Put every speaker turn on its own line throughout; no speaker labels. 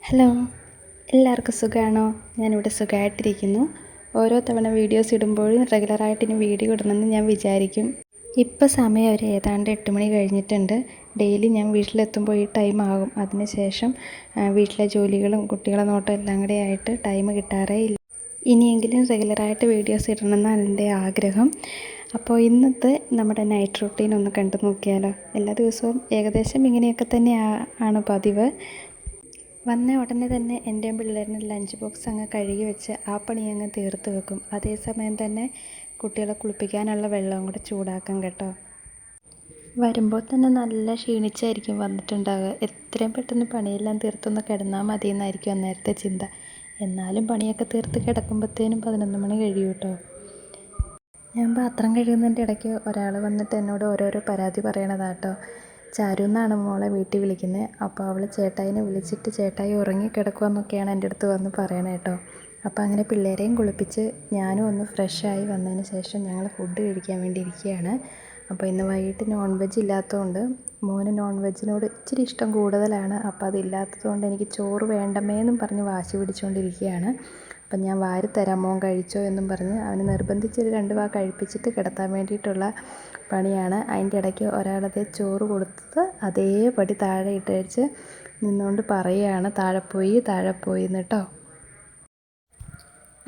Hello, എല്ലാവർക്കും സുഖമാണോ? ഞാനിവിടെ സുഖമായിട്ടിരിക്കുന്നു. ഓരോ തവണ വീഡിയോസ് ഇടുമ്പോഴും റെഗുലറായിട്ട് ഇനി വീഡിയോ ഇടണമെന്ന് ഞാൻ വിചാരിക്കും. ഇപ്പോൾ സമയം ഒരു ഏതാണ്ട് 8 മണി കഴിഞ്ഞിട്ടുണ്ട്. ഡെയിലി ഞാൻ വീട്ടിലെത്തുമ്പോൾ ഈ ടൈം ആകും. അതിനുശേഷം വീട്ടിലെ ജോലികളും കുട്ടികളെ നോട്ടം എല്ലാം കൂടെ ആയിട്ട് ടൈം കിട്ടാറേ ഇല്ല. ഇനിയെങ്കിലും റെഗുലറായിട്ട് വീഡിയോസ് ഇടണമെന്നാണ് എൻ്റെ ആഗ്രഹം. അപ്പോൾ ഇന്നത്തെ നമ്മുടെ നൈറ്റ് റൂട്ടീൻ ഒന്ന് കണ്ടു നോക്കിയാലോ. എല്ലാ ദിവസവും ഏകദേശം ഇങ്ങനെയൊക്കെ തന്നെ ആണ് പതിവ്. വന്ന ഉടനെ തന്നെ എൻ്റെയും പിള്ളേരിന് ലഞ്ച് ബോക്സ് അങ്ങ് കഴുകി വെച്ച് ആ പണി അങ്ങ് തീർത്ത് വെക്കും. അതേസമയം തന്നെ കുട്ടികളെ കുളിപ്പിക്കാനുള്ള വെള്ളവും കൂടെ ചൂടാക്കും കേട്ടോ. വരുമ്പോൾ തന്നെ നല്ല ക്ഷീണിച്ചായിരിക്കും വന്നിട്ടുണ്ടാവുക. എത്രയും പെട്ടെന്ന് പണിയെല്ലാം തീർത്തൊന്ന് കിടന്നാൽ മതി എന്നായിരിക്കും അന്നേരത്തെ ചിന്ത. എന്നാലും പണിയൊക്കെ തീർത്ത് കിടക്കുമ്പോഴത്തേനും 11 മണി കഴിയും കേട്ടോ. ഞാൻ പാത്രം കഴുകുന്നതിൻ്റെ ഇടയ്ക്ക് ഒരാൾ വന്നിട്ട് എന്നോട് ഓരോരോ പരാതി പറയണതാട്ടോ. ചാരു എന്നാണ് മോളെ വീട്ടിൽ വിളിക്കുന്നത്. അപ്പോൾ അവൾ ചേട്ടായിനെ വിളിച്ചിട്ട് ചേട്ടായി ഉറങ്ങിക്കിടക്കുമെന്നൊക്കെയാണ് എൻ്റെ അടുത്ത് വന്ന് പറയണത് കേട്ടോ. അപ്പോൾ അങ്ങനെ പിള്ളേരെയും കുളിപ്പിച്ച് ഞാനും ഒന്ന് ഫ്രഷായി വന്നതിന് ശേഷം ഞങ്ങൾ ഫുഡ് കഴിക്കാൻ വേണ്ടി ഇരിക്കുകയാണ്. അപ്പോൾ ഇന്ന് വൈകിട്ട് നോൺ വെജ് ഇല്ലാത്തതുകൊണ്ട് മോന് നോൺ വെജിനോട് ഇച്ചിരി ഇഷ്ടം കൂടുതലാണ്. അപ്പോൾ അതില്ലാത്തതുകൊണ്ട് എനിക്ക് ചോറ് വേണ്ടമേന്നും പറഞ്ഞ് വാശി പിടിച്ചുകൊണ്ടിരിക്കുകയാണ്. അപ്പം ഞാൻ വാരിത്തരാം മോൻ കഴിച്ചോ എന്നും പറഞ്ഞ് അവന് നിർബന്ധിച്ചൊരു 2 വാ കഴിപ്പിച്ചിട്ട് കിടത്താൻ വേണ്ടിയിട്ടുള്ള പണിയാണ്. അതിൻ്റെ ഇടയ്ക്ക് ഒരാളത് ചോറ് കൊടുത്തത് അതേപടി താഴെ ഇട്ടേച്ച് നിന്നുകൊണ്ട് പറയുകയാണ് താഴെ പോയി എന്ന് കേട്ടോ.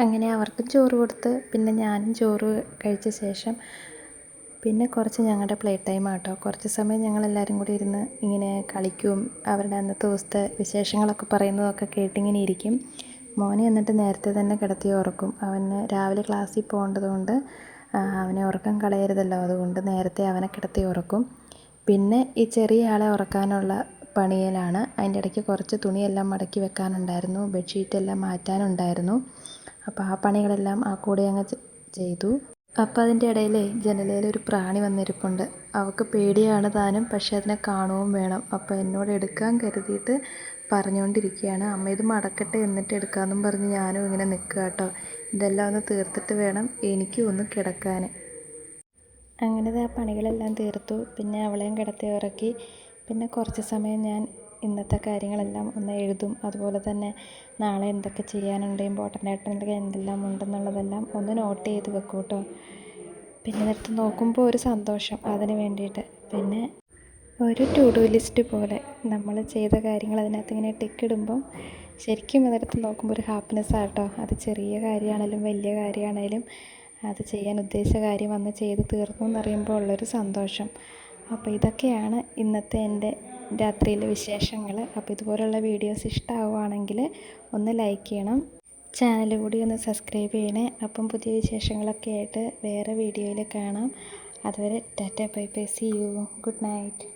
അങ്ങനെ അവർക്കും ചോറ് കൊടുത്ത് പിന്നെ ഞാനും ചോറ് കഴിച്ച ശേഷം പിന്നെ കുറച്ച് ഞങ്ങളുടെ പ്ലേ ടൈം ആട്ടോ. കുറച്ച് സമയം ഞങ്ങളെല്ലാവരും കൂടി ഇരുന്ന് ഇങ്ങനെ കളിക്കും. അവരുടെ അന്നത്തെ ദിവസത്തെ വിശേഷങ്ങളൊക്കെ പറയുന്നതൊക്കെ കേട്ടിങ്ങനെ ഇരിക്കും. മോനെ എന്നിട്ട് നേരത്തെ തന്നെ കിടത്തി ഉറക്കും. അവന് രാവിലെ ക്ലാസ്സിൽ പോകേണ്ടതുകൊണ്ട് അവനെ ഉറക്കം കളയരുതല്ലോ, അതുകൊണ്ട് നേരത്തെ അവനെ കിടത്തി ഉറക്കും. പിന്നെ ഈ ചെറിയ ആളെ ഉറക്കാനുള്ള പണിയിലാണ്. അതിൻ്റെ ഇടയ്ക്ക് കുറച്ച് തുണിയെല്ലാം മടക്കി വെക്കാനുണ്ടായിരുന്നു, ബെഡ്ഷീറ്റെല്ലാം മാറ്റാനുണ്ടായിരുന്നു. അപ്പോൾ ആ പണികളെല്ലാം ആ കൂടെ അങ്ങ് ചെയ്തു. അപ്പോൾ അതിൻ്റെ ഇടയിൽ ജനലയിലൊരു പ്രാണി വന്നിരിപ്പുണ്ട്. അവൾക്ക് പേടിയാണ് താനും, പക്ഷെ അതിനെ കാണുകയും വേണം. അപ്പോൾ എന്നോട് എടുക്കാൻ കരുതിയിട്ട് പറഞ്ഞുകൊണ്ടിരിക്കുകയാണ്. അമ്മ ഇത് മടക്കട്ടെ എന്നിട്ട് എടുക്കാമെന്നും പറഞ്ഞ് ഞാനും ഇങ്ങനെ നിൽക്കുക കേട്ടോ. ഇതെല്ലാം ഒന്ന് തീർത്തിട്ട് വേണം എനിക്കും ഒന്ന് കിടക്കാൻ. അങ്ങനെ ആ പണികളെല്ലാം തീർത്തു. പിന്നെ അവളെയും കിടത്തി ഉറക്കി. പിന്നെ കുറച്ച് സമയം ഞാൻ ഇന്നത്തെ കാര്യങ്ങളെല്ലാം ഒന്ന് എഴുതും. അതുപോലെ തന്നെ നാളെ എന്തൊക്കെ ചെയ്യാനുണ്ട്, ഇമ്പോർട്ടൻ്റ് ആയിട്ടുണ്ടെങ്കിൽ എന്തെല്ലാം ഉണ്ടെന്നുള്ളതെല്ലാം ഒന്ന് നോട്ട് ചെയ്ത് വെക്കും കേട്ടോ. പിന്നെ എടുത്ത് നോക്കുമ്പോൾ ഒരു സന്തോഷം അതിന് വേണ്ടിയിട്ട്. പിന്നെ ഒരു ടു ഡു ലിസ്റ്റ് പോലെ നമ്മൾ ചെയ്ത കാര്യങ്ങൾ അതിനകത്ത് ഇങ്ങനെ ടിക്കിടുമ്പം ശരിക്കും അതെടുത്ത് നോക്കുമ്പോൾ ഒരു ഹാപ്പിനെസ് ആട്ടോ. അത് ചെറിയ കാര്യമാണെങ്കിലും വലിയ കാര്യമാണെങ്കിലും അത് ചെയ്യാൻ ഉദ്ദേശിച്ച കാര്യം വന്ന് ചെയ്ത് തീർന്നു എന്നറിയുമ്പോൾ ഉള്ളൊരു സന്തോഷം. അപ്പോൾ ഇതൊക്കെയാണ് ഇന്നത്തെ എൻ്റെ രാത്രിയിലെ വിശേഷങ്ങൾ. അപ്പോൾ ഇതുപോലുള്ള വീഡിയോസ് ഇഷ്ടമാവുകയാണെങ്കിൽ ഒന്ന് ലൈക്ക് ചെയ്യണം, ചാനൽ കൂടി ഒന്ന് സബ്സ്ക്രൈബ് ചെയ്യണേ. അപ്പം പുതിയ വിശേഷങ്ങളൊക്കെ ആയിട്ട് വേറെ വീഡിയോയിൽ കാണാം. അതുവരെ ta-ta bye bye, see you, good night.